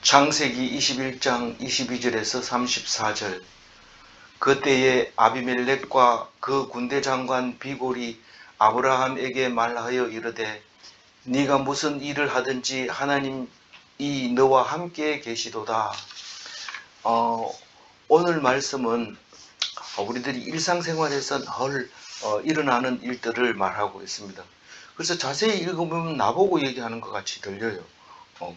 창세기 21장 22절에서 34절. 그때에 아비멜렉과 그 군대 장관 비골이 아브라함에게 말하여 이르되 네가 무슨 일을 하든지 하나님이 너와 함께 계시도다. 오늘 말씀은 우리들이 일상생활에서 늘 일어나는 일들을 말하고 있습니다. 그래서 자세히 읽어보면 나보고 얘기하는 것 같이 들려요.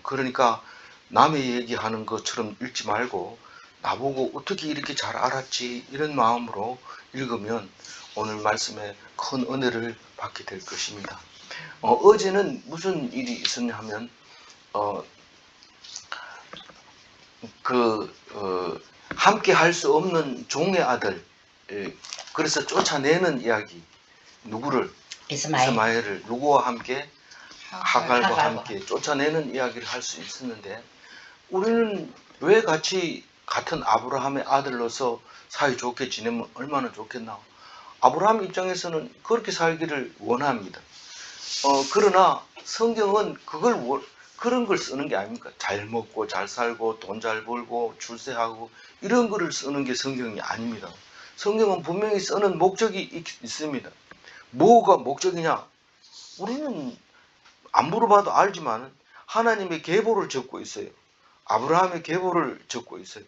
그러니까 남의 얘기하는 것처럼 읽지 말고 나보고 어떻게 이렇게 잘 알았지 이런 마음으로 읽으면 오늘 말씀에 큰 은혜를 받게 될 것입니다. 어제는 무슨 일이 있었냐 하면 함께 할 수 없는 종의 아들, 그래서 쫓아내는 이야기. 누구를? 이스마엘을 누구와 함께? 하갈과 함께 쫓아내는 이야기를 할 수 있었는데, 우리는 왜 같이 같은 아브라함의 아들로서 사이좋게 지내면 얼마나 좋겠나. 아브라함 입장에서는 그렇게 살기를 원합니다. 그러나 성경은 그런 걸 쓰는 게 아닙니까? 잘 먹고 잘 살고 돈 잘 벌고 출세하고 이런 거를 쓰는 게 성경이 아닙니다. 성경은 분명히 쓰는 목적이 있습니다. 뭐가 목적이냐? 우리는 안 물어봐도 알지만 하나님의 계보를 적고 있어요. 아브라함의 계보를 적고 있어요.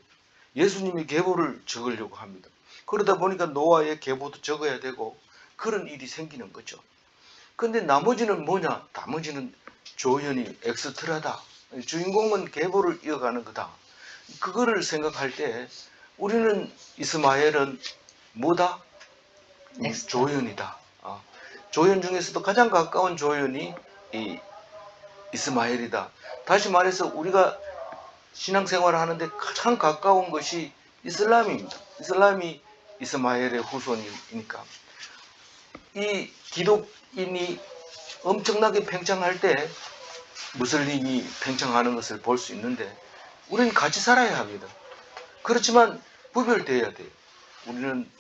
예수님의 계보를 적으려고 합니다. 그러다 보니까 노아의 계보도 적어야 되고 그런 일이 생기는 거죠. 근데 나머지는 뭐냐? 나머지는 조연이 엑스트라다. 주인공은 계보를 이어가는 거다. 그거를 생각할 때 우리는 이스마엘은 뭐다? 조연이다. 조연 중에서도 가장 가까운 조연이 이 이스마엘이다. 다시 말해서 우리가 신앙생활을 하는데 가장 가까운 것이 이슬람입니다. 이슬람이 이스마엘의 후손이니까. 이 기독인이 엄청나게 팽창할 때 무슬림이 팽창하는 것을 볼 수 있는데 우리는 같이 살아야 합니다. 그렇지만 구별되어야 돼요. 우리는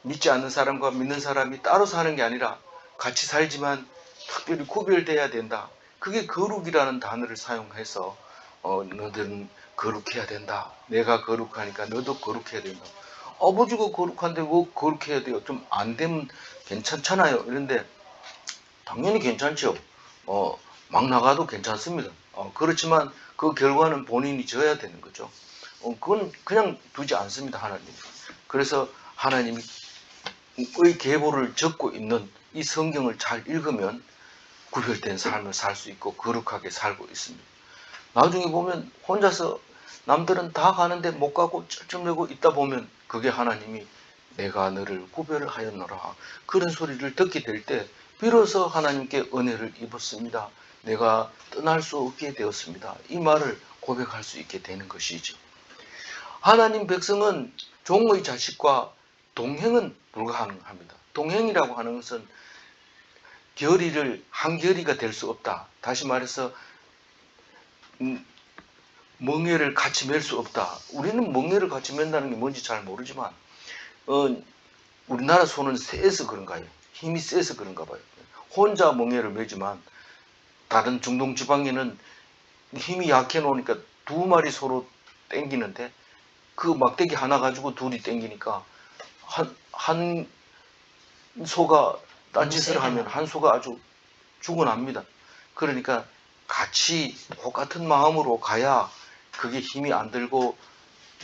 믿지 않는 사람과 믿는 사람이 따로 사는 게 아니라 같이 살지만 특별히 구별돼야 된다. 그게 거룩이라는 단어를 사용해서 너들은 거룩해야 된다. 내가 거룩하니까 너도 거룩해야 된다. 아버지가 거룩한데 왜 거룩해야 돼요? 좀 안 되면 괜찮잖아요. 이런데 당연히 괜찮죠. 막 나가도 괜찮습니다. 그렇지만 그 결과는 본인이 져야 되는 거죠. 그건 그냥 두지 않습니다. 하나님. 그래서 하나님의 계보를 적고 있는 이 성경을 잘 읽으면 구별된 삶을 살 수 있고 거룩하게 살고 있습니다. 나중에 보면 혼자서 남들은 다 가는데 못 가고 쩔쩔매고 있다 보면 그게 하나님이 내가 너를 구별하였노라 그런 소리를 듣게 될 때 비로소 하나님께 은혜를 입었습니다. 내가 떠날 수 없게 되었습니다. 이 말을 고백할 수 있게 되는 것이죠. 하나님 백성은 종의 자식과 동행은 불가능합니다. 동행이라고 하는 것은 결의를 한 결의가 될 수 없다. 다시 말해서 멍에를 같이 맬 수 없다. 우리는 멍에를 같이 맨다는 게 뭔지 잘 모르지만 우리나라 손은 세서 그런가요? 힘이 세서 그런가 봐요. 혼자 멍에를 매지만 다른 중동 지방에는 힘이 약해 놓으니까 두 마리 서로 땡기는데 그 막대기 하나 가지고 둘이 땡기니까 한 소가 딴짓을 하면 한 소가 아주 죽어납니다. 그러니까 같이 똑같은 마음으로 가야 그게 힘이 안 들고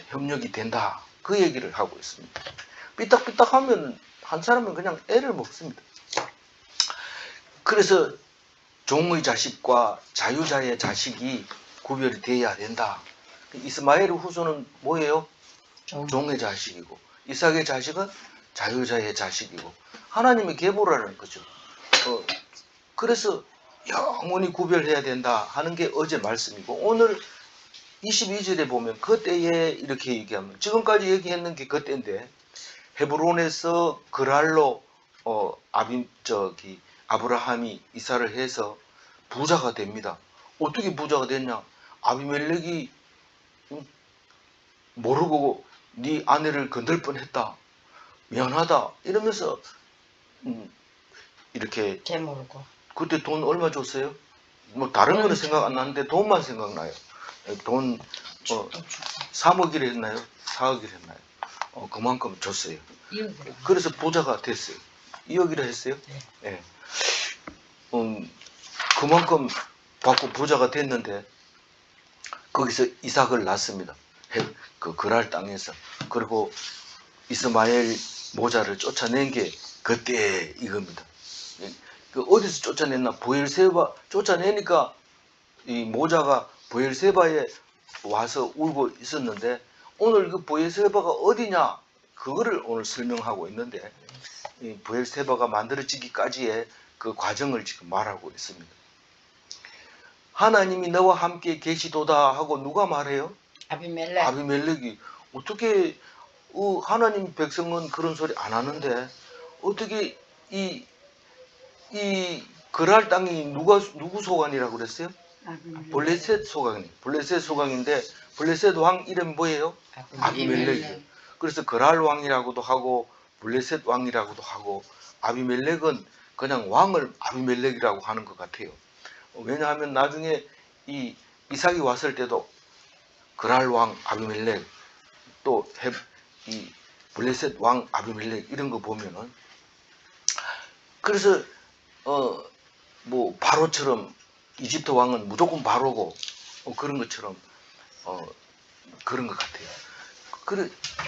협력이 된다. 그 얘기를 하고 있습니다. 삐딱삐딱하면 한 사람은 그냥 애를 먹습니다. 그래서 종의 자식과 자유자의 자식이 구별이 돼야 된다. 이스마엘의 후손은 뭐예요? 종의 자식이고 이삭의 자식은 자유자의 자식이고 하나님의 계보라는 거죠. 그래서 영원히 구별해야 된다 하는 게 어제 말씀이고 오늘 22절에 보면 그때에 이렇게 얘기하면 지금까지 얘기했는 게 그때인데 헤브론에서 그랄로 아브라함이 이사를 해서 부자가 됩니다. 어떻게 부자가 됐냐? 아비멜렉이 모르고 네 아내를 건들 뻔했다. 미안하다. 이러면서 이렇게 제모르고 그때 돈 얼마 줬어요? 뭐 다른 거는 생각 안 나는데 돈만 생각나요. 돈 3억이라 했나요? 4억이라 했나요? 그만큼 줬어요. 2억이라. 그래서 부자가 됐어요. 2억이라 했어요? 네. 네. 그만큼 받고 부자가 됐는데 거기서 이삭을 낳습니다. 그 그랄 땅에서. 그리고 이스마엘 모자를 쫓아낸 게 그때 이겁니다. 그 어디서 쫓아냈나? 브엘세바 쫓아내니까 이 모자가 브엘세바에 와서 울고 있었는데 오늘 그 브엘세바가 어디냐? 그거를 오늘 설명하고 있는데 이 브엘세바가 만들어지기까지의 그 과정을 지금 말하고 있습니다. 하나님이 너와 함께 계시도다 하고 누가 말해요? 아비멜렉. 아비멜렉이. 어떻게 하나님 백성은 그런 소리 안 하는데 어떻게 이 그랄 땅이 누구 소관이라고 그랬어요? 블레셋 소관이. 블레셋 소관인데 블레셋 왕 이름 뭐예요? 아비멜렉이에요. 그래서 그랄 왕이라고도 하고 블레셋 왕이라고도 하고 아비멜렉은 그냥 왕을 아비멜렉이라고 하는 것 같아요. 왜냐하면 나중에 이 이삭이 왔을 때도 그랄 왕 아비멜렉 또 이 블레셋 왕 아비멜렉 이런 거 보면은 그래서 뭐 바로처럼 이집트 왕은 무조건 바로고 그런 것처럼 그런 것 같아요.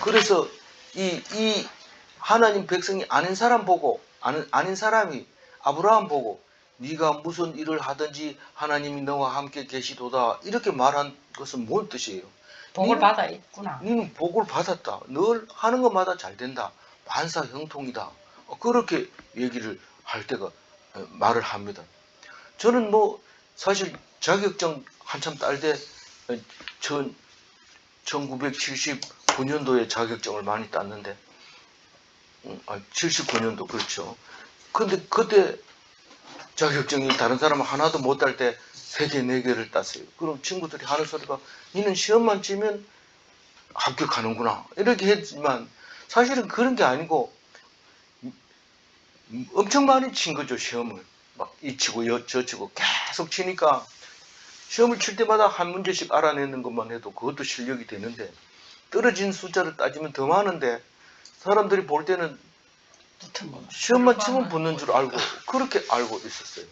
그래서 이 하나님 백성이 아닌 사람 보고 아닌 사람이 아브라함 보고 네가 무슨 일을 하든지 하나님이 너와 함께 계시도다 이렇게 말한 것은 뭔 뜻이에요? 복을 받아 있구나. 너는 복을 받았다. 늘 하는 것마다 잘 된다. 만사 형통이다. 그렇게 얘기를 할 때가 말을 합니다. 저는 뭐 사실 자격증 한참 딸 때 1979년도에 자격증을 많이 땄는데 79년도 그렇죠. 근데 그때 자격증이 다른 사람은 하나도 못 딸 때 3개, 4개를 땄어요. 그럼 친구들이 하는 소리가 니는 시험만 치면 합격하는구나 이렇게 했지만 사실은 그런 게 아니고 엄청 많이 친 거죠. 시험을 막 이 치고 저 치고 계속 치니까 시험을 칠 때마다 한 문제씩 알아내는 것만 해도 그것도 실력이 되는데 떨어진 숫자를 따지면 더 많은데 사람들이 볼 때는 시험만 치면 붙는 줄 알고 그렇게 알고 있었어요.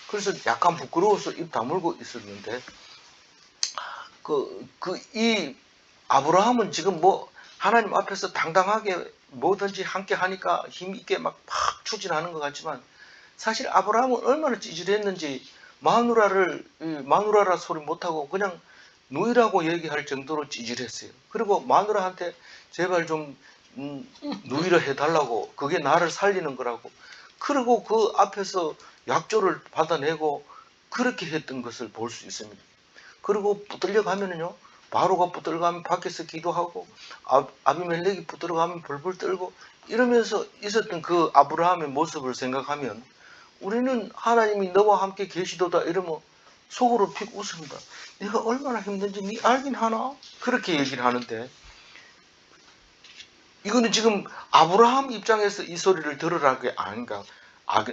그래서 약간 부끄러워서 입 다물고 있었는데 이 아브라함은 지금 뭐 하나님 앞에서 당당하게 뭐든지 함께 하니까 힘 있게 막 추진하는 것 같지만 사실 아브라함은 얼마나 찌질했는지 마누라라 소리 못하고 그냥 누이라고 얘기할 정도로 찌질했어요. 그리고 마누라한테 제발 좀 누이라 해달라고 그게 나를 살리는 거라고 그리고 그 앞에서 약조를 받아내고 그렇게 했던 것을 볼 수 있습니다. 그리고 붙들려 가면은요 바로가 붙들려 가면 밖에서 기도하고 아비멜렉이 붙들려 가면 벌벌 떨고 이러면서 있었던 그 아브라함의 모습을 생각하면 우리는 하나님이 너와 함께 계시도다 이러면 속으로 픽 웃습니다. 내가 얼마나 힘든지 니 알긴 하나? 그렇게 얘기를 하는데 이거는 지금 아브라함 입장에서 이 소리를 들으라는 게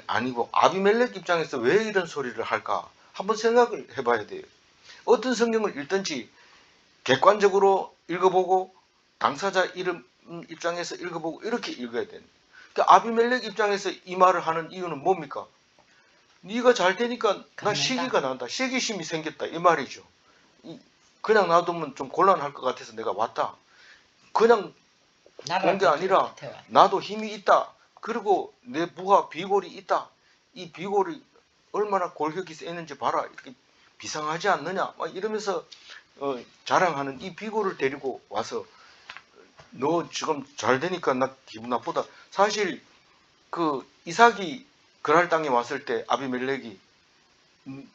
아니고 아비멜렉 입장에서 왜 이런 소리를 할까? 한번 생각을 해봐야 돼요. 어떤 성경을 읽든지 객관적으로 읽어보고 당사자 이름 입장에서 읽어보고 이렇게 읽어야 돼요. 그러니까 아비멜렉 입장에서 이 말을 하는 이유는 뭡니까? 네가 잘 되니까 나 시기가 난다. 시기심이 생겼다. 이 말이죠. 그냥 놔두면 좀 곤란할 것 같아서 내가 왔다. 그냥 온 게 아니라 나도 힘이 있다. 그리고 내 부하 비골이 있다. 이 비골이 얼마나 골격이 세는지 봐라. 이렇게 비상하지 않느냐. 막 이러면서 자랑하는 이 비골을 데리고 와서 너 지금 잘 되니까 나 기분 나쁘다. 사실 그 이삭이 그랄 땅에 왔을 때 아비멜렉이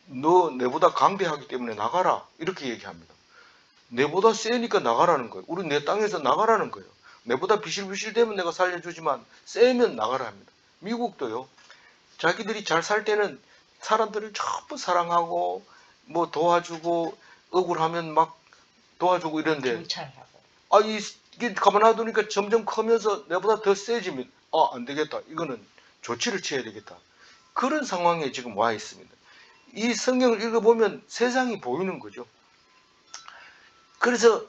너 내보다 강대하기 때문에 나가라 이렇게 얘기합니다. 내보다 세니까 나가라는 거예요. 우리 내 땅에서 나가라는 거예요. 내보다 비실비실 되면 내가 살려주지만 세면 나가라 합니다. 미국도요. 자기들이 잘 살 때는 사람들을 전부 사랑하고 뭐 도와주고 억울하면 막 도와주고 이런데 이게 가만 놔두니까 점점 커면서 내보다 더 세지면 안 되겠다. 이거는 조치를 취해야 되겠다. 그런 상황에 지금 와 있습니다. 이 성경을 읽어보면 세상이 보이는 거죠. 그래서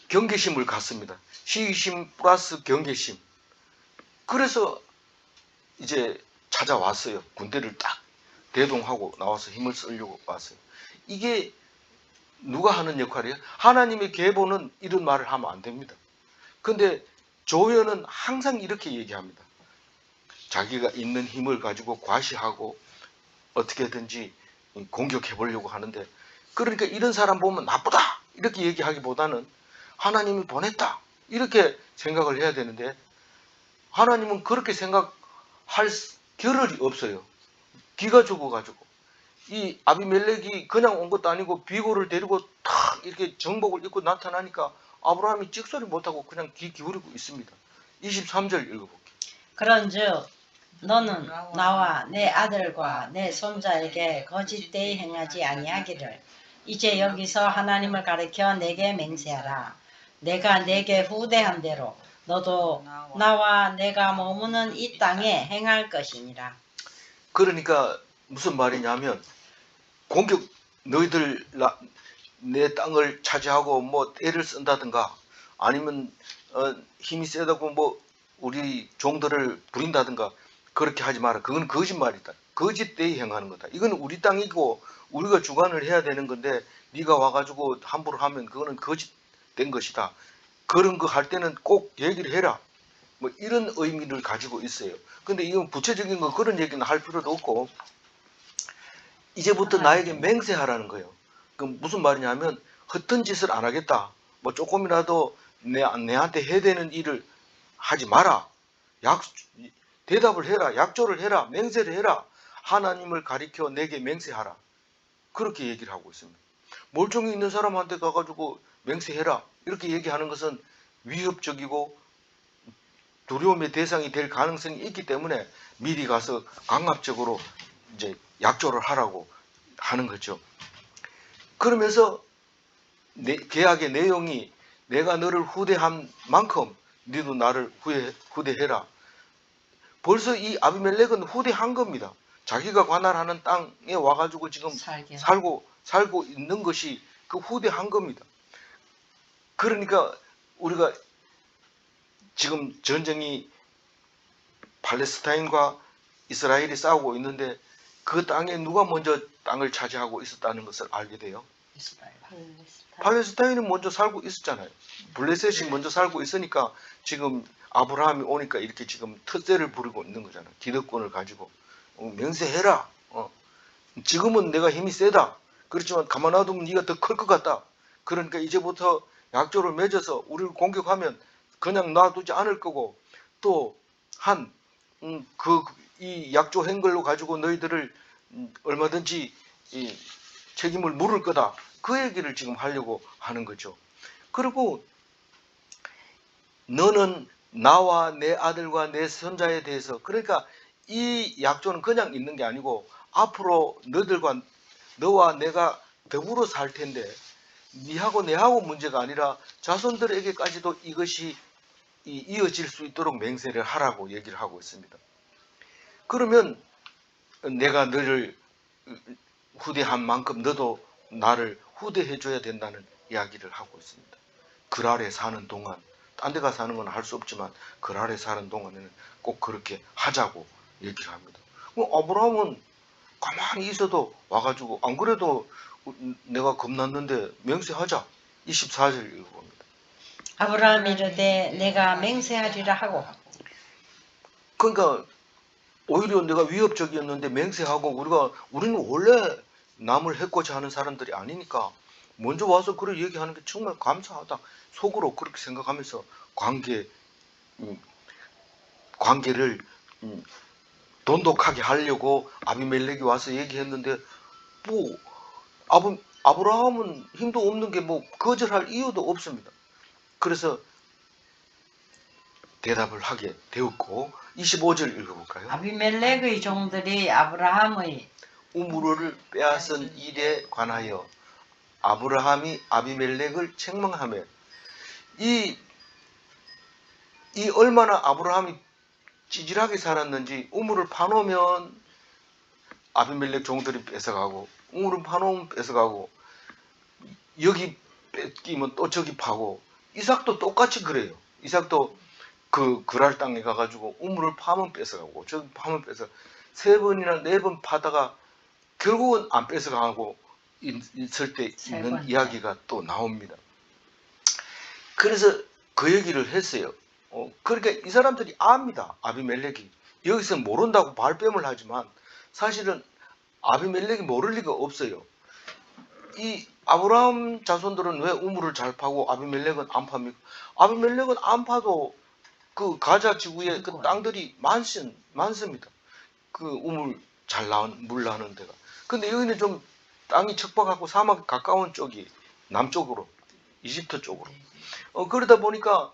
경계심을 갖습니다. 시기심 플러스 경계심. 그래서 이제 찾아왔어요. 군대를 딱 대동하고 나와서 힘을 쓰려고 왔어요. 이게 누가 하는 역할이에요? 하나님의 계보는 이런 말을 하면 안 됩니다. 근데 조연은 항상 이렇게 얘기합니다. 자기가 있는 힘을 가지고 과시하고 어떻게든지 공격해 보려고 하는데, 그러니까 이런 사람 보면 나쁘다 이렇게 얘기하기보다는 하나님이 보냈다 이렇게 생각을 해야 되는데, 하나님은 그렇게 생각할 겨를이 없어요. 기가 죽어가지고 이 아비멜렉이 그냥 온 것도 아니고 비고를 데리고 탁 이렇게 정복을 입고 나타나니까 아브라함이 찍소리 못하고 그냥 귀 기울이고 있습니다. 23절 읽어볼게요. 그런즉 너는 나와 내 아들과 내 손자에게 거짓되이 행하지 아니하기를 이제 여기서 하나님을 가리켜 내게 맹세하라. 내가 내게 후대한 대로 너도 나와 내가 머무는 이 땅에 행할 것이니라. 그러니까 무슨 말이냐면, 공격 너희들 내 땅을 차지하고 뭐 애를 쓴다든가 아니면 힘이 세다고 뭐 우리 종들을 부린다든가 그렇게 하지 마라. 그건 거짓말이다. 거짓되이 행하는 거다. 이건 우리 땅이고 우리가 주관을 해야 되는 건데 네가 와가지고 함부로 하면 그거는 거짓된 것이다. 그런 거 할 때는 꼭 얘기를 해라. 뭐 이런 의미를 가지고 있어요. 근데 이건 구체적인 거 그런 얘기는 할 필요도 없고, 이제부터 나에게 맹세하라는 거예요. 그럼 무슨 말이냐면 허튼 짓을 안 하겠다. 뭐 조금이라도 내한테 해야 되는 일을 하지 마라. 대답을 해라. 약조를 해라. 맹세를 해라. 하나님을 가리켜 내게 맹세하라. 그렇게 얘기를 하고 있습니다. 멀쩡히 있는 사람한테 가가지고 맹세해라. 이렇게 얘기하는 것은 위협적이고 두려움의 대상이 될 가능성이 있기 때문에 미리 가서 강압적으로 이제 약조를 하라고 하는 거죠. 그러면서 계약의 내용이 내가 너를 후대한 만큼 너도 나를 후대해라. 벌써 이 아비멜렉은 후대한 겁니다. 자기가 관할하는 땅에 와가지고 지금 살고 있는 것이 그 후대한 겁니다. 그러니까 우리가 지금 전쟁이 팔레스타인과 이스라엘이 싸우고 있는데 그 땅에 누가 먼저 땅을 차지하고 있었다는 것을 알게 돼요. 팔레스타인은 먼저 살고 있었잖아요. 블레셋이 먼저 살고 있으니까 지금 아브라함이 오니까 이렇게 지금 텃세를 부리고 있는 거잖아요. 기득권을 가지고 맹세해라. 지금은 내가 힘이 세다. 그렇지만 가만 놔두면 네가 더 클 것 같다. 그러니까 이제부터 약조를 맺어서 우리를 공격하면 그냥 놔두지 않을 거고, 또 이 약조 행걸로 가지고 너희들을 얼마든지 이 책임을 물을 거다. 그 얘기를 지금 하려고 하는 거죠. 그리고 너는 나와 내 아들과 내 손자에 대해서, 그러니까 이 약조는 그냥 있는 게 아니고 앞으로 너와 내가 더불어 살 텐데 니하고 내하고 문제가 아니라 자손들에게까지도 이것이 이어질 수 있도록 맹세를 하라고 얘기를 하고 있습니다. 그러면 내가 너를 후대한 만큼 너도 나를 후대해 줘야 된다는 이야기를 하고 있습니다. 그랄에 사는 동안, 딴 데 가 사는 건 할 수 없지만 그랄에 사는 동안에는 꼭 그렇게 하자고 얘기를 합니다. 아브라함은 가만히 있어도 와가지고 안 그래도 내가 겁났는데 맹세하자. 24절 읽어봅니다. 아브라함이 이르되 내가 맹세하리라 하고. 그러니까 오히려 내가 위협적이었는데 맹세하고, 우리는 원래 남을 해코지 하는 사람들이 아니니까 먼저 와서 그렇게 얘기하는 게 정말 감사하다. 속으로 그렇게 생각하면서 관계를 돈독하게 하려고 아비멜렉이 와서 얘기했는데, 뭐 아브라함은 힘도 없는 게 뭐 거절할 이유도 없습니다. 그래서 대답을 하게 되었고, 25절 읽어볼까요? 아비멜렉의 종들이 아브라함의 우물을 빼앗은 일에 관하여 아브라함이 아비멜렉을 책망하며, 이 얼마나 아브라함이 찌질하게 살았는지, 우물을 파놓으면 아비멜렉 종들이 뺏어가고, 우물을 파놓으면 뺏어가고, 여기 뺏기면 또 저기 파고, 이삭도 똑같이 그래요. 이삭도 그 그랄 땅에 가가지고 우물을 파면 뺏어가고 저기 파면 뺏어, 3번이나 4번 파다가 결국은 안 뺏어가고 있을 때 있는 이야기가 또 나옵니다. 그래서 그 얘기를 했어요. 그러니까 이 사람들이 압니다. 아비멜렉이 여기서 모른다고 발뺌을 하지만 사실은 아비멜렉이 모를 리가 없어요. 이 아브라함 자손들은 왜 우물을 잘 파고 아비멜렉은 안 팝니까? 아비멜렉은 안 파도 그 가자 지구에 그 땅들이 많습니다. 그 우물 잘 나온 물 나는 데가. 근데 여기는 좀 땅이 척박하고 사막 가까운 쪽이 남쪽으로, 이집트 쪽으로. 그러다 보니까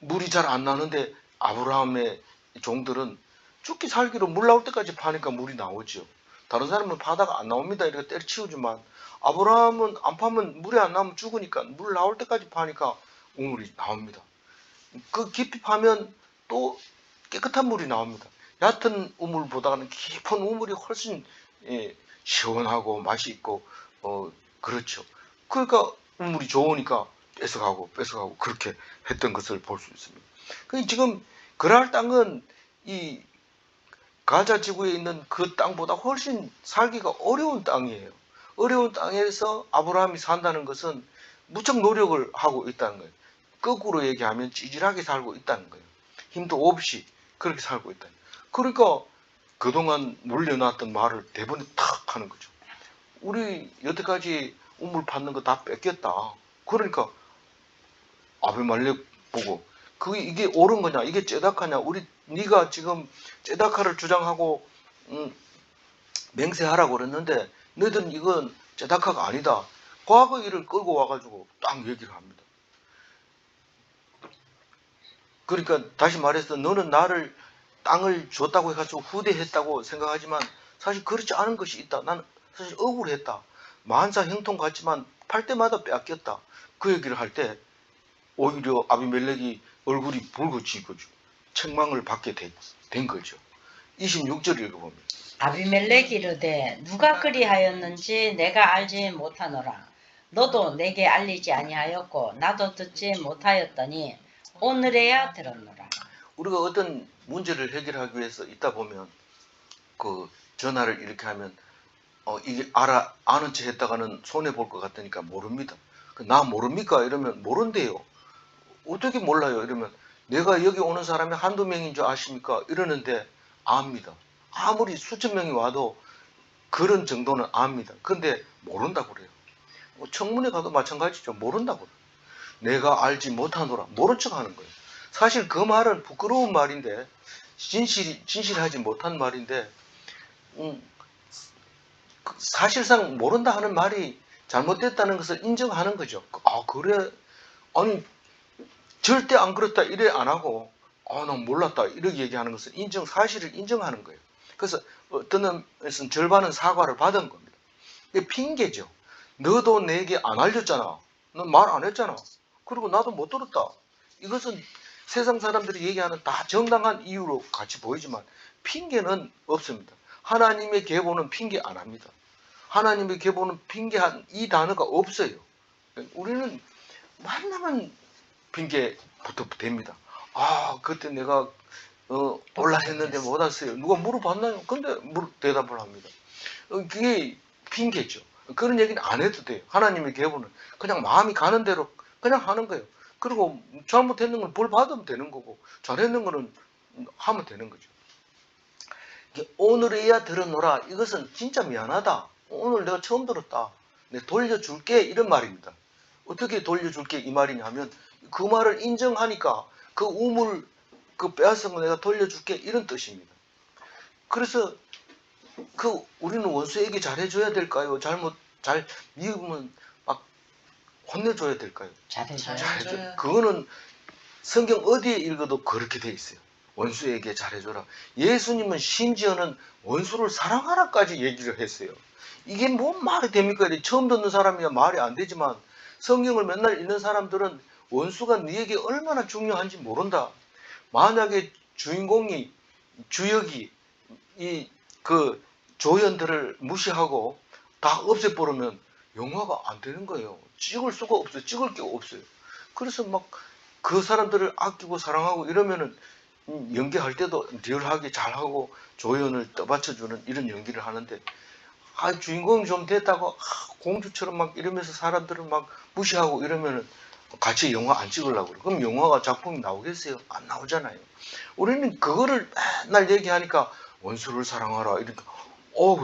물이 잘 안 나는데 아브라함의 종들은 죽기 살기로 물 나올 때까지 파니까 물이 나오죠. 다른 사람은 파다가 안 나옵니다 이렇게 때려치우지만, 아브라함은 안 파면, 물이 안 나오면 죽으니까 물 나올 때까지 파니까 우물이 나옵니다. 그 깊이 파면 또 깨끗한 물이 나옵니다. 얕은 우물보다는 깊은 우물이 훨씬 시원하고 맛이 있고 그렇죠. 그러니까 우물이 좋으니까 뺏어가고 그렇게 했던 것을 볼 수 있습니다. 그러니까 지금 그랄 땅은 이 가자 지구에 있는 그 땅보다 훨씬 살기가 어려운 땅이에요. 어려운 땅에서 아브라함이 산다는 것은 무척 노력을 하고 있다는 거예요. 거꾸로 얘기하면 찌질하게 살고 있다는 거예요. 힘도 없이 그렇게 살고 있다. 그러니까 그동안 물려놨던 말을 대번에 탁 하는 거죠. 우리 여태까지 우물 받는 거 다 뺏겼다. 그러니까 아비멜렉 보고, 그게 이게 옳은 거냐, 이게 째다카냐, 네가 지금 째다카를 주장하고 맹세하라고 그랬는데 너희들은 이건 째다카가 아니다. 과거 일을 끌고 와가지고 딱 얘기를 합니다. 그러니까 다시 말해서 너는 나를 땅을 줬다고 해가지고 후대했다고 생각하지만 사실 그렇지 않은 것이 있다. 나는 사실 억울했다. 만사 형통 같지만 팔 때마다 빼앗겼다. 그 얘기를 할 때 오히려 아비멜렉이 얼굴이 붉어진 거죠. 책망을 받게 된 거죠. 26절 읽어보면, 아비멜렉이 이르되 누가 그리하였는지 내가 알지 못하노라. 너도 내게 알리지 아니하였고 나도 듣지 못하였더니 오늘에야 들었노라. 우리가 어떤 문제를 해결하기 위해서 있다 보면 그 전화를 이렇게 하면 이게 아는 체 했다가는 손해볼 것 같으니까 모릅니다. 나 모릅니까? 이러면 모른대요. 어떻게 몰라요? 이러면 내가 여기 오는 사람이 한두 명인 줄 아십니까? 이러는데 압니다. 아무리 수천 명이 와도 그런 정도는 압니다. 근데 모른다고 그래요. 청문회 가도 마찬가지죠. 모른다고 그래요. 내가 알지 못하노라. 모른 척 하는 거예요. 사실 그 말은 부끄러운 말인데, 진실하지 못한 말인데, 사실상 모른다 하는 말이 잘못됐다는 것을 인정하는 거죠. 아, 그래? 아니, 절대 안 그렇다 이래 안 하고, 난 몰랐다 이렇게 얘기하는 것은 사실을 인정하는 거예요. 그래서 어떤 의미에서는 절반은 사과를 받은 겁니다. 이게 핑계죠. 너도 내게 안 알렸잖아. 넌 말 안 했잖아. 그리고 나도 못 들었다. 이것은 세상 사람들이 얘기하는 다 정당한 이유로 같이 보이지만 핑계는 없습니다. 하나님의 계보는 핑계 안 합니다. 하나님의 계보는 핑계한 이 단어가 없어요. 우리는 만나면 핑계부터 됩니다. 그때 내가 올라 했는데 못 왔어요. 누가 물어봤나요? 근데 대답을 합니다. 그게 핑계죠. 그런 얘기는 안 해도 돼요. 하나님의 계보는 그냥 마음이 가는 대로 그냥 하는 거예요. 그리고 잘못했는 건 벌 받으면 되는 거고 잘했는 거는 하면 되는 거죠. 오늘에야 들었노라. 이것은 진짜 미안하다. 오늘 내가 처음 들었다. 내가 돌려줄게 이런 말입니다. 어떻게 돌려줄게 이 말이냐면 그 말을 인정하니까 그 우물 그 빼앗은 거 내가 돌려줄게 이런 뜻입니다. 그래서 우리는 원수에게 잘해줘야 될까요? 잘 미우면 막 혼내줘야 될까요? 잘해줘요. 그거는 성경 어디에 읽어도 그렇게 돼 있어요. 원수에게 잘해줘라. 예수님은 심지어는 원수를 사랑하라까지 얘기를 했어요. 이게 뭔 말이 됩니까? 처음 듣는 사람이야 말이 안 되지만 성경을 맨날 읽는 사람들은 원수가 네에게 얼마나 중요한지 모른다. 만약에 주역이 그 조연들을 무시하고 다 없애버리면 영화가 안 되는 거예요. 찍을 수가 없어요. 찍을 게 없어요. 그래서 막 그 사람들을 아끼고 사랑하고 이러면은 연기할 때도 리얼하게 잘하고 조연을 떠받쳐주는 이런 연기를 하는데, 아, 주인공이 좀 됐다고 공주처럼 막 이러면서 사람들을 막 무시하고 이러면은 같이 영화 안 찍으려고 그래. 그럼 영화가 작품이 나오겠어요? 안 나오잖아요. 우리는 그거를 맨날 얘기하니까 원수를 사랑하라 이러니까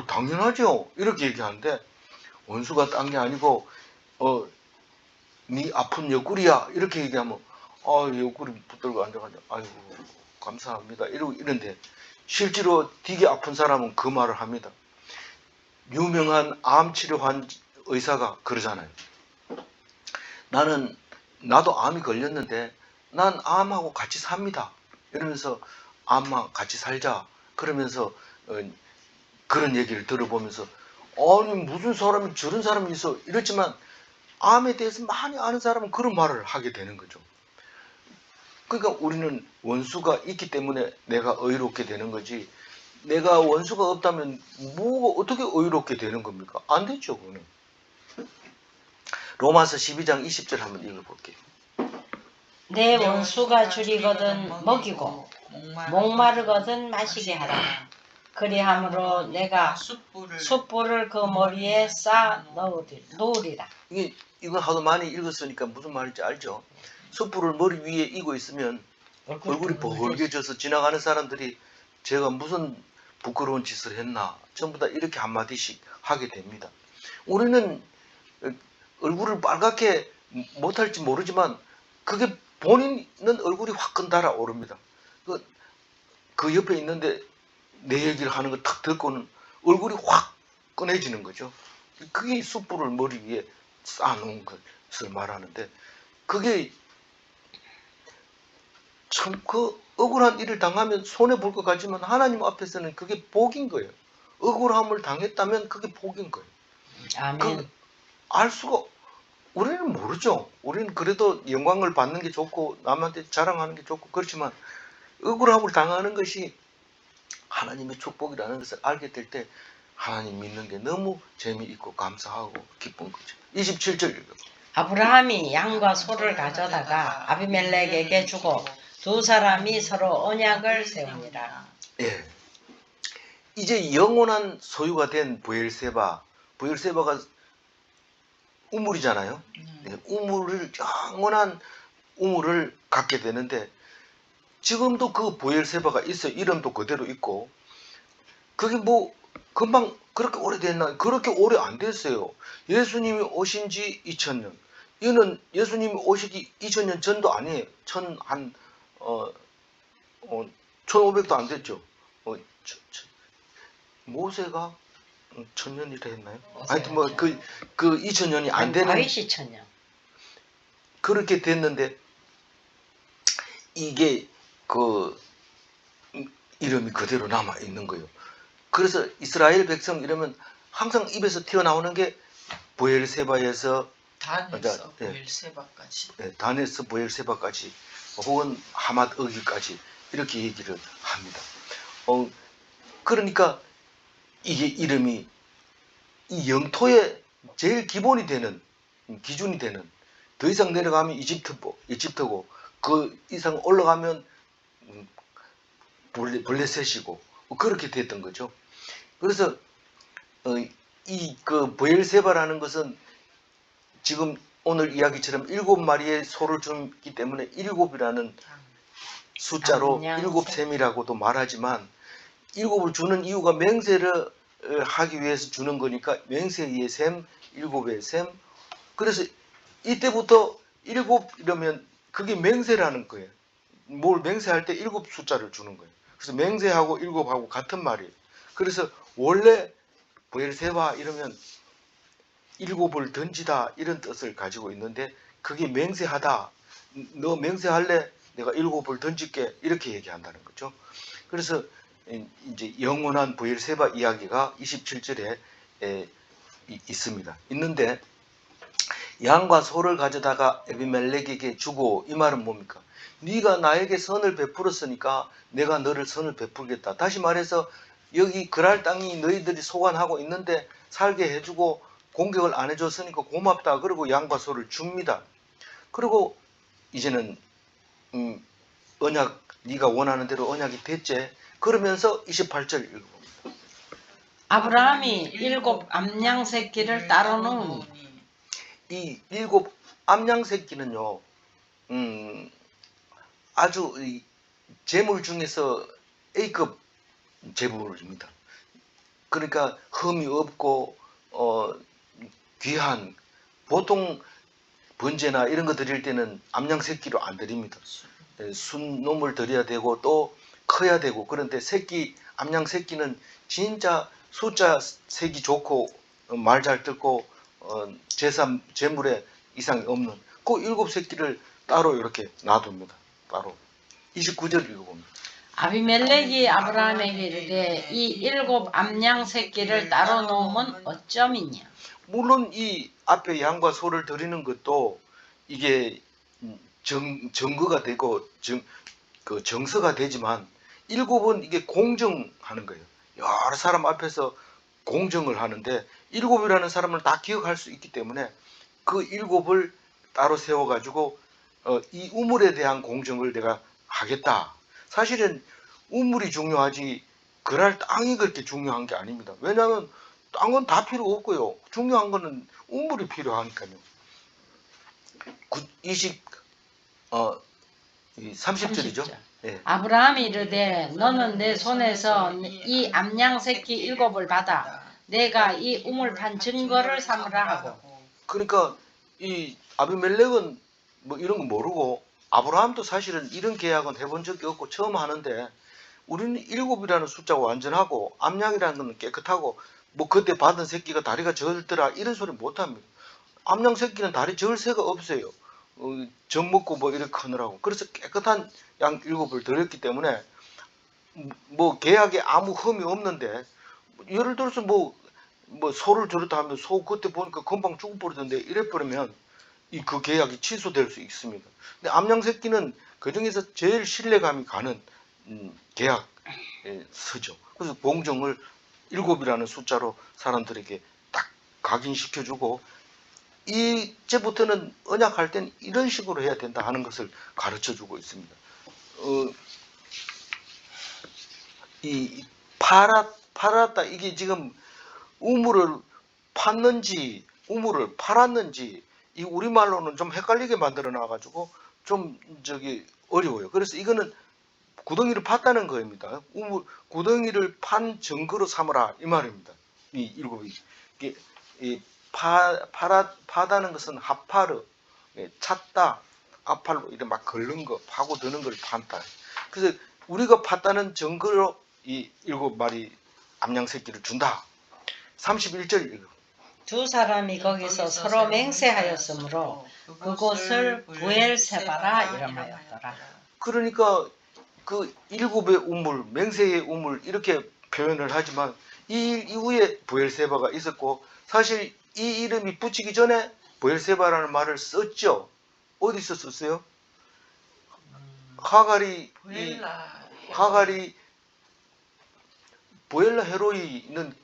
당연하죠 이렇게 얘기하는데, 원수가 딴 게 아니고 네 아픈 옆구리야 이렇게 얘기하면 옆구리 붙들고 앉아가지고 아이고 감사합니다 이러고 이런데, 실제로 되게 아픈 사람은 그 말을 합니다. 유명한 암 치료한 의사가 그러잖아요. 나도 암이 걸렸는데 난 암하고 같이 삽니다 이러면서, 암과 같이 살자 그러면서 그런 얘기를 들어보면서, 아니 무슨 사람이 저런 사람이 있어 이렇지만 암에 대해서 많이 아는 사람은 그런 말을 하게 되는 거죠. 그러니까 우리는 원수가 있기 때문에 내가 의롭게 되는 거지, 내가 원수가 없다면 뭐가 어떻게 의롭게 되는 겁니까? 안 되죠. 그거는. 로마서 12장 20절 한번 읽어볼게요. 내 원수가 줄이거든 먹이고 목마르거든 마시게 하라. 그리함으로 내가 숯불을 그 머리에 쌓아 놓으리라. 이거 하도 많이 읽었으니까 무슨 말인지 알죠? 숯불을 머리 위에 이고 있으면 얼굴이 벌개져서 지나가는 사람들이 제가 무슨 부끄러운 짓을 했나 전부 다 이렇게 한마디씩 하게 됩니다. 우리는 얼굴을 빨갛게 못할지 모르지만 그게 본인은 얼굴이 화끈 달아오릅니다. 그 옆에 있는데 내 얘기를 하는 거 탁 듣고는 얼굴이 확 꺼내지는 거죠. 그게 숯불을 머리 위에 쌓아놓은 것을 말하는데, 그게 참 그 억울한 일을 당하면 손해볼 것 같지만 하나님 앞에서는 그게 복인 거예요. 억울함을 당했다면 그게 복인 거예요. 아멘. 알 수가, 우리는 모르죠. 우리는 그래도 영광을 받는 게 좋고 남한테 자랑하는 게 좋고 그렇지만, 억울함을 당하는 것이 하나님의 축복이라는 것을 알게 될 때 하나님 믿는 게 너무 재미있고 감사하고 기쁜 거죠. 27절 읽어요. 아브라함이 양과 소를 가져다가 아비멜렉에게 주고 두 사람이 서로 언약을 세우니라. 예. 이제 영원한 소유가 된 부엘세바가 우물이잖아요. 우물을, 영원한 우물을 갖게 되는데, 지금도 그 부엘세바가 있어요. 이름도 그대로 있고. 그게 뭐 금방 그렇게 오래됐나? 그렇게 오래 안 됐어요. 예수님이 오신 지 2000년. 이는 예수님이 오시기 2000년 전도 아니에요. 1500도 안 됐죠. 모세가 1000년이라 했나요? 하여튼 뭐 그 2000년이 안 되는, 다윗이 1000년. 그렇게 됐는데 이게 그 이름이 그대로 남아 있는 거예요. 그래서 이스라엘 백성 이러면 항상 입에서 튀어나오는 게 부엘세바에서 단에서 부엘세바까지, 단에서 부엘세바까지, 혹은 하맛 어기까지 이렇게 얘기를 합니다. 그러니까 이게 이름이 이 영토의 제일 기본이 되는, 기준이 되는, 더 이상 내려가면 이집트고 그 이상 올라가면 블레셋이고 그렇게 됐던 거죠. 그래서 이 그 부엘세바라는 것은 지금 오늘 이야기처럼 7마리의 소를 주기 때문에 7이라는 숫자로 7셈이라고도 말하지만, 7을 주는 이유가 맹세를 하기 위해서 주는 거니까 맹세의 셈, 7의 셈. 그래서 이때부터 7 이러면 그게 맹세라는 거예요. 뭘 맹세할 때 7 숫자를 주는 거예요. 그래서 맹세하고 7하고 같은 말이에요. 그래서 원래 부엘세바 이러면 7을 던지다 이런 뜻을 가지고 있는데, 그게 맹세하다, 너 맹세할래? 내가 7을 던질게 이렇게 얘기한다는 거죠. 그래서 이제 영원한 부엘세바 이야기가 27절에 있습니다. 있는데, 양과 소를 가져다가 에비멜렉에게 주고, 이 말은 뭡니까? 네가 나에게 선을 베풀었으니까 내가 너를 선을 베풀겠다. 다시 말해서 여기 그랄 땅이 너희들이 소관하고 있는데 살게 해주고 공격을 안 해줬으니까 고맙다. 그리고 양과 소를 줍니다. 그리고 이제는 언약 네가 원하는 대로 언약이 됐지. 그러면서 28절 읽어봅니다. 아브라함이 7 암양 새끼를 따로 놓으니 이 7 암양 새끼는요, 아주 이 재물 중에서 A급 재물입니다. 그러니까 흠이 없고 귀한, 보통 번제나 이런 거 드릴 때는 암양 새끼로 안 드립니다. 순놈을 드려야 되고 또 커야 되고, 그런데 새끼, 암양 새끼는 진짜 숫자 색이 좋고 말 잘 듣고 제삼 재물에 이상이 없는 그 7 새끼를 따로 이렇게 놔둡니다. 따로. 29절 읽어봅니다. 아비멜렉이 아브라함에게 이르되 이 7 암양 새끼를 따로 놓으면 어쩌미냐. 물론 이 앞에 양과 소를 드리는 것도 이게 증거가 되고 정서가 되지만 7은 이게 공정하는 거예요. 여러 사람 앞에서 공정을 하는데 7이라는 사람을 다 기억할 수 있기 때문에 그 7을 따로 세워가지고 이 우물에 대한 공정을 내가 하겠다. 사실은 우물이 중요하지 그랄 땅이 그렇게 중요한 게 아닙니다. 왜냐하면 땅은 다 필요 없고요. 중요한 거는 우물이 필요하니까요. 30절이죠. 예. 아브라함이 이르되 너는 내 손에서 이 암양 새끼 7을 받아 내가 이 우물 판 증거를 삼으라 하고. 그러니까 이 아비멜렉은 뭐 이런 거 모르고, 아브라함도 사실은 이런 계약은 해본 적이 없고 처음 하는데, 우리는 7이라는 숫자가 완전하고 암양이라는 건 깨끗하고 뭐 그때 받은 새끼가 다리가 절더라 이런 소리 못합니다. 암양 새끼는 다리 절 새가 없어요. 젖 먹고 뭐 이렇게 크느라고. 그래서 깨끗한 양 7을 드렸기 때문에 뭐 계약에 아무 흠이 없는데, 예를 들어서 뭐 소를 들었다 하면 소 그때 보니까 금방 죽어버리던데 이래버리면 그 계약이 취소될 수 있습니다. 근데 암양 새끼는 그 중에서 제일 신뢰감이 가는 계약 서죠. 그래서 공정을 7이라는 숫자로 사람들에게 딱 각인시켜주고, 이제부터는 언약할 땐 이런 식으로 해야 된다 하는 것을 가르쳐주고 있습니다. 이 팔았다, 이게 지금 우물을 팠는지 우물을 팔았는지 이 우리말로는 좀 헷갈리게 만들어 놔가지고 좀 어려워요. 그래서 이거는 구덩이를 팠다는 거입니다. 구덩이를 판 증거로 삼으라 이 말입니다. 이 7이 이게 파다는 것은 하파르, 찾다, 아팔로 이렇게 막 걸른 거, 파고드는 걸 판다. 그래서 우리가 팠다는 증거로 이 7마리 암양 새끼를 준다. 31절 읽어. 두 사람이 거기서 서로 맹세하였으므로 그곳을 부엘세바라 이름하였더라. 그러니까 그 7의 우물, 맹세의 우물 이렇게 표현을 하지만 이 이후에 부엘세바가 있었고, 사실 이 이름이 붙이기 전에 부엘세바라는 말을 썼죠. 어디서 썼어요? 하갈이 부엘라 헤로이는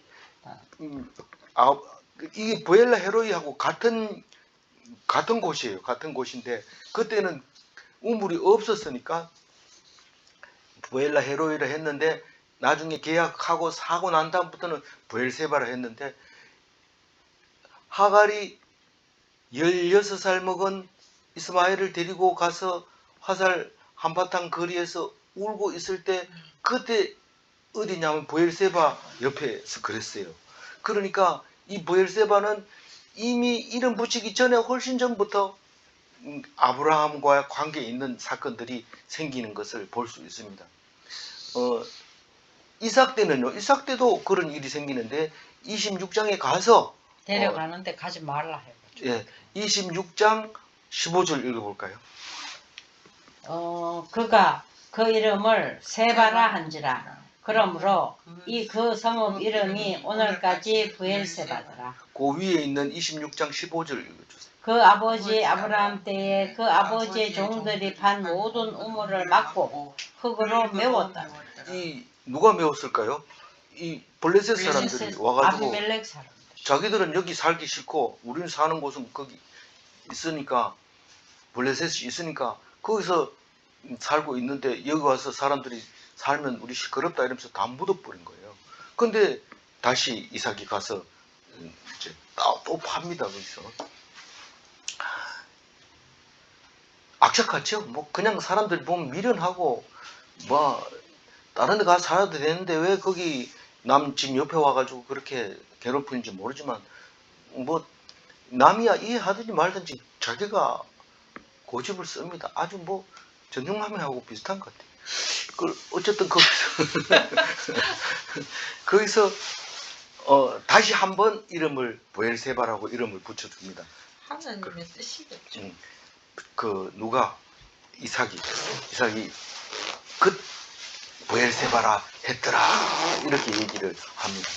이게 부엘라 헤로이하고 같은 곳이에요. 같은 곳인데 그때는 우물이 없었으니까 부엘라 헤로이를 했는데, 나중에 계약하고 사고 난 다음부터는 부엘세바를 했는데, 하갈이 16살 먹은 이스마엘을 데리고 가서 화살 한바탕 거리에서 울고 있을 때 그때 어디냐면 부엘세바 옆에서 그랬어요. 그러니까 이 부엘세바는 이미 이름 붙이기 전에 훨씬 전부터 아브라함과 관계 있는 사건들이 생기는 것을 볼 수 있습니다. 이삭 때는요. 이삭 때도 그런 일이 생기는데 26장에 가서 데려가는데 가지 말라 해가지고. 예, 26장 15절 읽어볼까요? 그가 그 이름을 세바라 한지라. 그러므로 그 성읍 이름이 오늘까지 부엘세바더라. 그 위에 있는 26장 15절 읽어주세요. 그 아버지 아브라함 때에 그 아버지의 종들이 판 모든 우물을 막고 흙으로 메웠다. 이 누가 메웠을까요? 이 블레셋 사람들이 와가지고 아비멜렉 사람들. 자기들은 여기 살기 싫고 우리는 사는 곳은 거기 있으니까 블레셋이 있으니까 거기서 살고 있는데 여기 와서 사람들이 살면 우리 시끄럽다 이러면서 다 묻어버린 거예요. 근데 다시 이삭이 가서 이제 또 팝니다. 거기서 악착같죠. 뭐 그냥 사람들 보면 미련하고 뭐 다른 데 가서 살아도 되는데 왜 거기 남 집 옆에 와가지고 그렇게 괴롭히는지 모르지만 뭐 남이야 이해하든지 말든지 자기가 고집을 씁니다. 아주 뭐 전형마매하고 비슷한 것 같아요. 어쨌든 거기서 다시 한번 이름을 브엘세바라고 이름을 붙여줍니다. 하나님의 뜻이겠죠. 누가 이삭이 그 브엘세바라 했더라 이렇게 얘기를 합니다.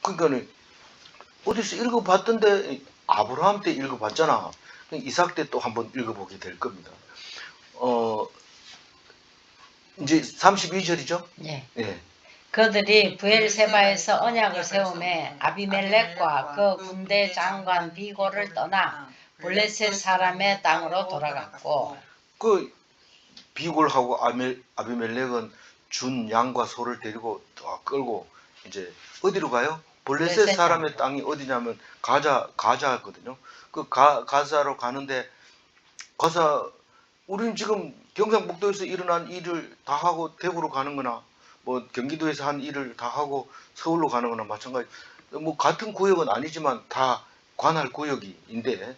그러니까는 어디서 읽어봤던데 아브라함 때 읽어봤잖아. 이삭 때 또 한번 읽어보게 될 겁니다. 이제 32절이죠? 네. 네. 그들이 브엘세바에서 언약을 세우매 아비멜렉과 그 군대 장관 비고를 떠나 블레셋 사람의 땅으로 돌아갔고 그 비골하고 아비멜렉은 준 양과 소를 데리고 끌고 이제 어디로 가요? 블레셋 사람의 땅이 어디냐면 가자거든요. 그 가자로 가는데 가서 우리는 지금 경상북도에서 일어난 일을 다 하고 대구로 가는 거나 뭐 경기도에서 한 일을 다 하고 서울로 가는 거나 마찬가지. 뭐 같은 구역은 아니지만 다 관할 구역인데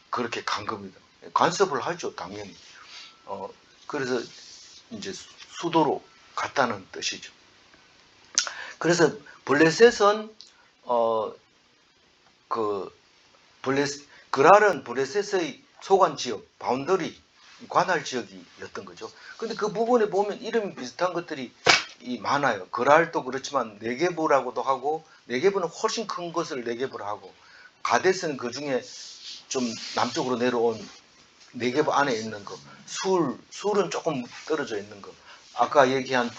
그렇게 간 겁니다. 간섭을 하죠, 당연히. 그래서 이제 수도로 갔다는 뜻이죠. 그래서 블레셋은 그랄은 블레셋의 소관 지역, 바운더리, 관할 지역이었던 거죠. 근데 그 부분에 보면 이름이 비슷한 것들이 많아요. 그랄도 그렇지만 네게브라고도 하고, 네게브는 훨씬 큰 것을 네게브라 하고, 가데스는 그 중에 좀 남쪽으로 내려온 네게브 안에 있는 거, 술은 조금 떨어져 있는 거, 아까 얘기한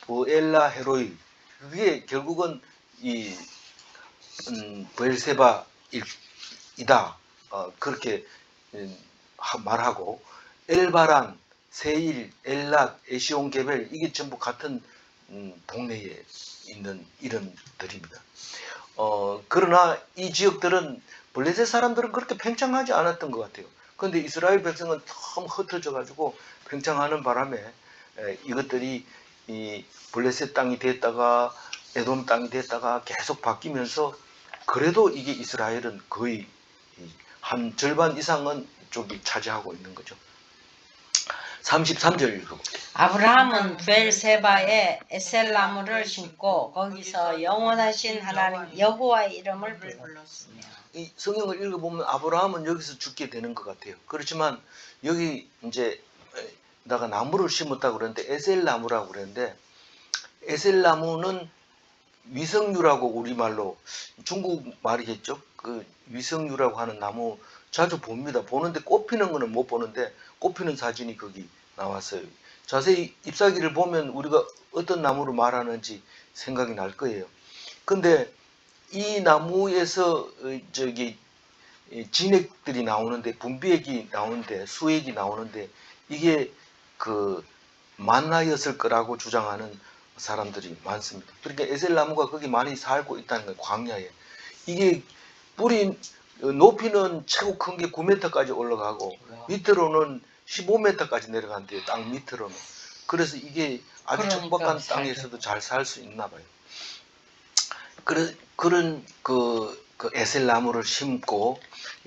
부엘라 헤로이, 그게 결국은 이 브엘세바이다. 그렇게 말하고 엘바란, 세일, 엘랏, 에시온 게벨 이게 전부 같은 동네에 있는 이름들입니다. 그러나 이 지역들은 블레셋 사람들은 그렇게 팽창하지 않았던 것 같아요. 그런데 이스라엘 백성은 너무 흩어져 가지고 팽창하는 바람에 이것들이 이 블레셋 땅이 됐다가 에돔 땅이 됐다가 계속 바뀌면서 그래도 이게 이스라엘은 거의 한 절반 이상은 이쪽이 차지하고 있는 거죠. 33절 읽어볼게요. 아브라함은 브엘세바에 에셀나무를 심고 거기서 영원하신 하나님 여호와의 이름을 불렀으며. 이 성경을 읽어보면 아브라함은 여기서 죽게 되는 것 같아요. 그렇지만 여기 이제 내가 나무를 심었다고 그러는데 에셀나무라고 그랬는데 에셀나무는 위성류라고 우리말로 중국 말이겠죠. 그 위성류라고 하는 나무 자주 봅니다. 보는데 꽃피는 거는 못 보는데 꽃피는 사진이 거기 나왔어요. 자세히 잎사귀를 보면 우리가 어떤 나무를 말하는지 생각이 날 거예요. 근데 이 나무에서 진액들이 나오는데 분비액이 나오는데 수액이 나오는데 이게 그 만나였을 거라고 주장하는 사람들이 많습니다. 그러니까 에셀나무가 거기 많이 살고 있다는 거예요. 광야에. 이게 뿌리 높이는 최고 큰 게 9m까지 올라가고 밑으로는 15m까지 내려간대요. 땅 밑으로는. 그래서 이게 아주 척박한 땅에서도 잘 살 수 있나 봐요. 그런 그 에셀나무를 심고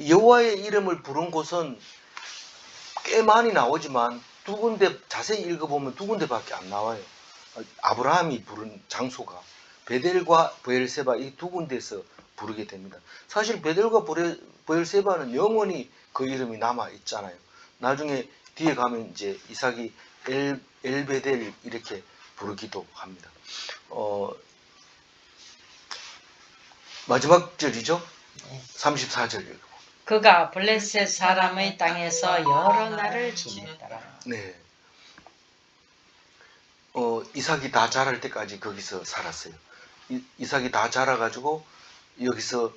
여호와의 이름을 부른 곳은 꽤 많이 나오지만 두 군데 자세히 읽어보면 두 군데밖에 안 나와요. 아브라함이 부른 장소가 베델과 브엘세바 이 두 군데에서 부르게 됩니다. 사실 베델과 브엘세바는 영원히 그 이름이 남아 있잖아요. 나중에 뒤에 가면 이제 이삭이 엘베델 이렇게 부르기도 합니다. 마지막 절이죠. 34절. 그가 블레셋 사람의 땅에서 여러 날을 지냈더라. 네. 이삭이 다 자랄 때까지 거기서 살았어요. 이삭이 다 자라가지고 여기서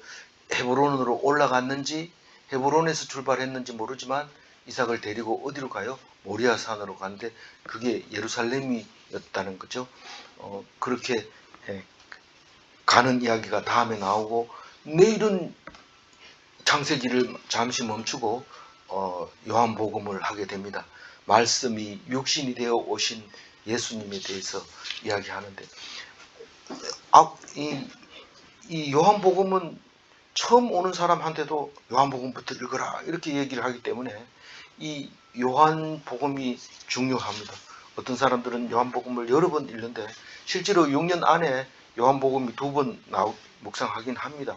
헤브론으로 올라갔는지 헤브론에서 출발했는지 모르지만 이삭을 데리고 어디로 가요? 모리아 산으로 가는데 그게 예루살렘이었다는 거죠. 그렇게 가는 이야기가 다음에 나오고, 내일은 창세기를 잠시 멈추고 요한복음을 하게 됩니다. 말씀이 육신이 되어 오신 예수님에 대해서 이야기하는데, 이 요한복음은 처음 오는 사람한테도 요한복음부터 읽어라 이렇게 얘기를 하기 때문에 이 요한복음이 중요합니다. 어떤 사람들은 요한복음을 여러 번 읽는데 실제로 6년 안에 요한복음이 2번 묵상하긴 합니다.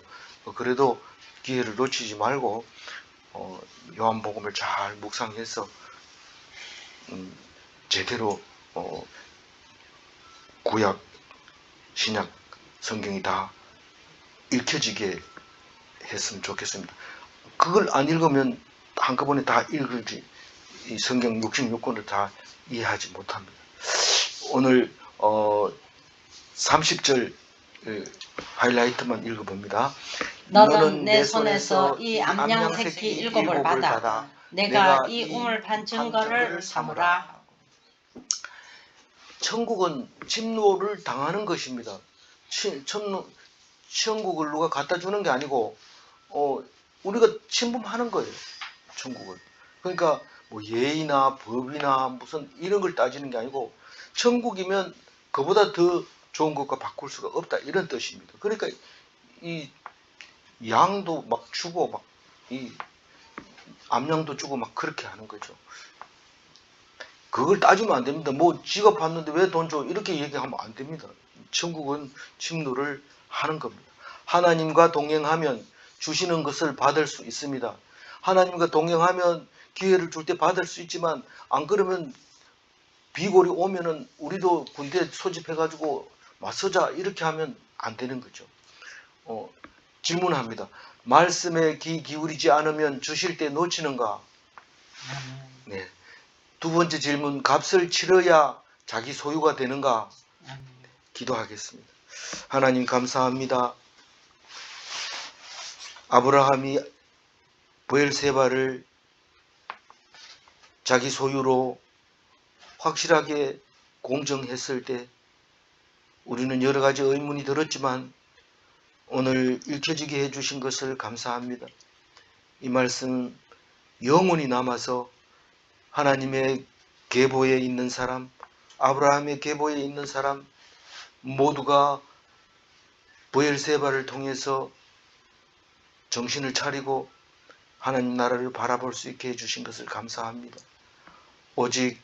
그래도 기회를 놓치지 말고 요한복음을 잘 묵상해서 제대로 구약, 신약, 성경이 다 읽혀지게 했으면 좋겠습니다. 그걸 안 읽으면 한꺼번에 다 읽을지 이 성경 66권을 다 이해하지 못합니다. 오늘 30절 하이라이트만 읽어봅니다. 너는 내 손에서 이 암양새끼 일곱을 받아 내가 이 우물 판 증거를 삼으라. 천국은 침노를 당하는 것입니다. 천국을 누가 갖다 주는 게 아니고 우리가 침범하는 거예요. 천국을. 그러니까 뭐 예의나 법이나 무슨 이런 걸 따지는 게 아니고 천국이면 그보다 더 좋은 것과 바꿀 수가 없다 이런 뜻입니다. 그러니까 이 양도 막 주고 막 이 암양도 주고 막 그렇게 하는 거죠. 그걸 따지면 안 됩니다. 뭐 지가 받는데 왜 돈 줘? 이렇게 얘기하면 안 됩니다. 천국은 침노를 하는 겁니다. 하나님과 동행하면 주시는 것을 받을 수 있습니다. 하나님과 동행하면 기회를 줄 때 받을 수 있지만 안 그러면 비골이 오면은 우리도 군대 소집해가지고 맞서자 이렇게 하면 안 되는 거죠. 질문합니다. 말씀에 귀 기울이지 않으면 주실 때 놓치는가? 네. 두 번째 질문, 값을 치러야 자기 소유가 되는가? 기도하겠습니다. 하나님 감사합니다. 아브라함이 브엘세바를 자기 소유로 확실하게 공정했을 때 우리는 여러 가지 의문이 들었지만 오늘 읽혀지게 해주신 것을 감사합니다. 이 말씀 영원히 남아서 하나님의 계보에 있는 사람, 아브라함의 계보에 있는 사람 모두가 브엘세바를 통해서 정신을 차리고 하나님 나라를 바라볼 수 있게 해주신 것을 감사합니다. 오직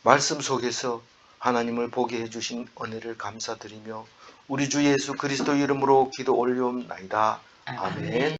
말씀 속에서 하나님을 보게 해주신 은혜를 감사드리며 우리 주 예수 그리스도 이름으로 기도 올리옵나이다. 아멘.